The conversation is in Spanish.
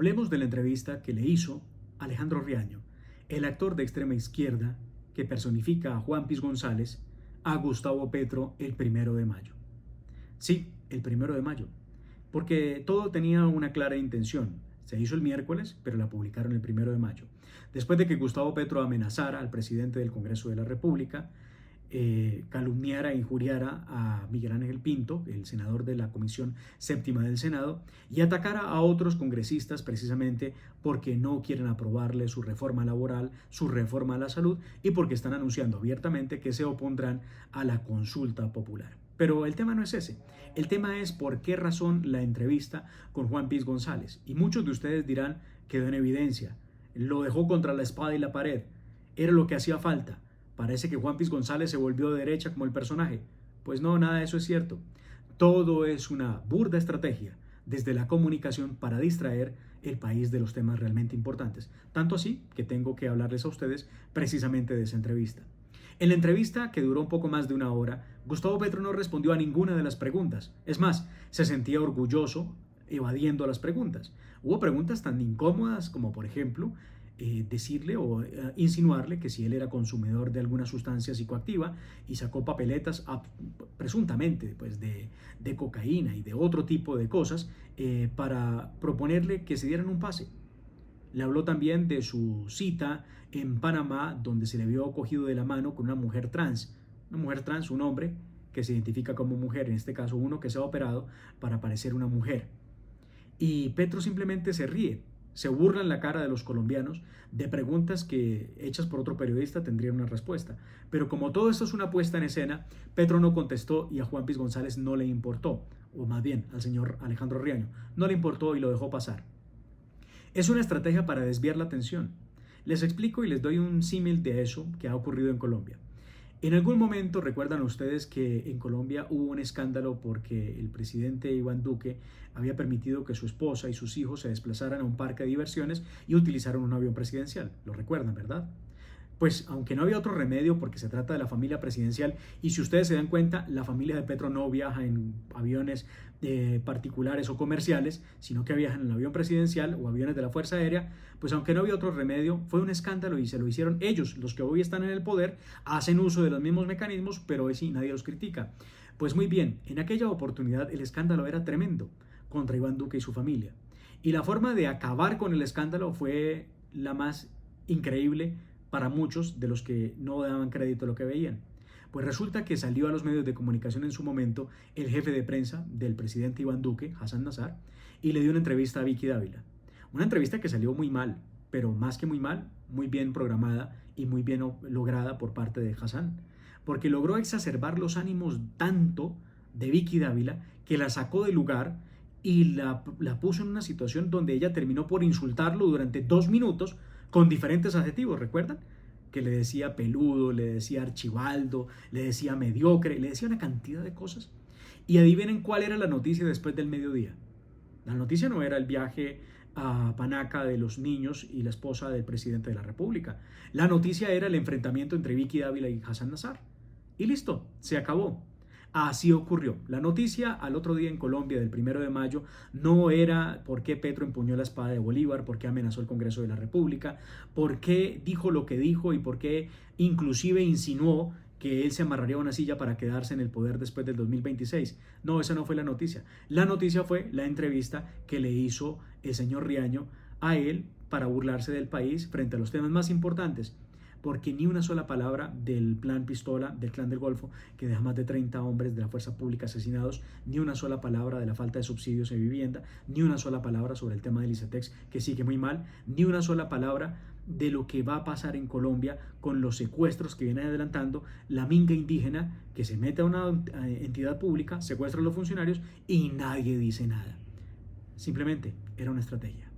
Hablemos de la entrevista que le hizo Alejandro Riaño, el actor de extrema izquierda que personifica a Juan Piz González, a Gustavo Petro el 1 de mayo. Sí, el 1 de mayo, porque todo tenía una clara intención. Se hizo el miércoles, pero la publicaron el 1 de mayo. Después de que Gustavo Petro amenazara al presidente del Congreso de la República, calumniara e injuriara a Miguel Ángel Pinto, el senador de la Comisión Séptima del Senado, y atacara a otros congresistas precisamente porque no quieren aprobarle su reforma laboral, su reforma a la salud y porque están anunciando abiertamente que se opondrán a la consulta popular. Pero el tema no es ese. El tema es por qué razón la entrevista con Juan Piz González. Y muchos de ustedes dirán, quedó en evidencia, lo dejó contra la espada y la pared, era lo que hacía falta. Parece que Juan Piz González se volvió de derecha como el personaje. Pues no, nada de eso es cierto. Todo es una burda estrategia desde la comunicación para distraer el país de los temas realmente importantes. Tanto así que tengo que hablarles a ustedes precisamente de esa entrevista. En la entrevista, que duró un poco más de una hora, Gustavo Petro no respondió a ninguna de las preguntas. Es más, se sentía orgulloso evadiendo las preguntas. Hubo preguntas tan incómodas como, por ejemplo, decirle o insinuarle que si él era consumidor de alguna sustancia psicoactiva y sacó papeletas presuntamente pues, de cocaína y de otro tipo de cosas para proponerle que se dieran un pase. Le habló también de su cita en Panamá, donde se le vio cogido de la mano con una mujer trans, un hombre que se identifica como mujer, en este caso uno que se ha operado para parecer una mujer. Y Petro simplemente se ríe, se burla en la cara de los colombianos de preguntas que, hechas por otro periodista, tendrían una respuesta. Pero como todo esto es una puesta en escena, Petro no contestó y a Juan Piz González no le importó, o más bien al señor Alejandro Riaño, no le importó y lo dejó pasar. Es una estrategia para desviar la atención. Les explico y les doy un símil de eso que ha ocurrido en Colombia. En algún momento recuerdan ustedes que en Colombia hubo un escándalo porque el presidente Iván Duque había permitido que su esposa y sus hijos se desplazaran a un parque de diversiones y utilizaron un avión presidencial. Lo recuerdan, ¿verdad? Pues aunque no había otro remedio porque se trata de la familia presidencial y si ustedes se dan cuenta, la familia de Petro no viaja en aviones particulares o comerciales, sino que viajan en el avión presidencial o aviones de la Fuerza Aérea, pues aunque no había otro remedio, fue un escándalo y se lo hicieron ellos, los que hoy están en el poder, hacen uso de los mismos mecanismos, pero hoy sí nadie los critica. Pues muy bien, en aquella oportunidad el escándalo era tremendo contra Iván Duque y su familia. Y la forma de acabar con el escándalo fue la más increíble para muchos de los que no daban crédito a lo que veían. Pues resulta que salió a los medios de comunicación en su momento el jefe de prensa del presidente Iván Duque, Hassan Nazar, y le dio una entrevista a Vicky Dávila. Una entrevista que salió muy mal, pero más que muy mal, muy bien programada y muy bien lograda por parte de Hassan, porque logró exacerbar los ánimos tanto de Vicky Dávila que la sacó del lugar y la puso en una situación donde ella terminó por insultarlo durante 2 minutos con diferentes adjetivos, ¿recuerdan? Que le decía peludo, le decía archibaldo, le decía mediocre, le decía una cantidad de cosas. Y adivinen cuál era la noticia después del mediodía. La noticia no era el viaje a Panaca de los niños y la esposa del presidente de la República. La noticia era el enfrentamiento entre Vicky Dávila y Hassan Nazar. Y listo, se acabó. Así ocurrió. La noticia al otro día en Colombia del 1 de mayo no era por qué Petro empuñó la espada de Bolívar, por qué amenazó el Congreso de la República, por qué dijo lo que dijo y por qué inclusive insinuó que él se amarraría a una silla para quedarse en el poder después del 2026. No, esa no fue la noticia. La noticia fue la entrevista que le hizo el señor Riaño a él para burlarse del país frente a los temas más importantes. Porque ni una sola palabra del plan Pistola, del Clan del Golfo, que deja más de 30 hombres de la fuerza pública asesinados, ni una sola palabra de la falta de subsidios de vivienda, ni una sola palabra sobre el tema del ICETEX, que sigue muy mal, ni una sola palabra de lo que va a pasar en Colombia con los secuestros que viene adelantando la minga indígena que se mete a una entidad pública, secuestra a los funcionarios y nadie dice nada. Simplemente era una estrategia.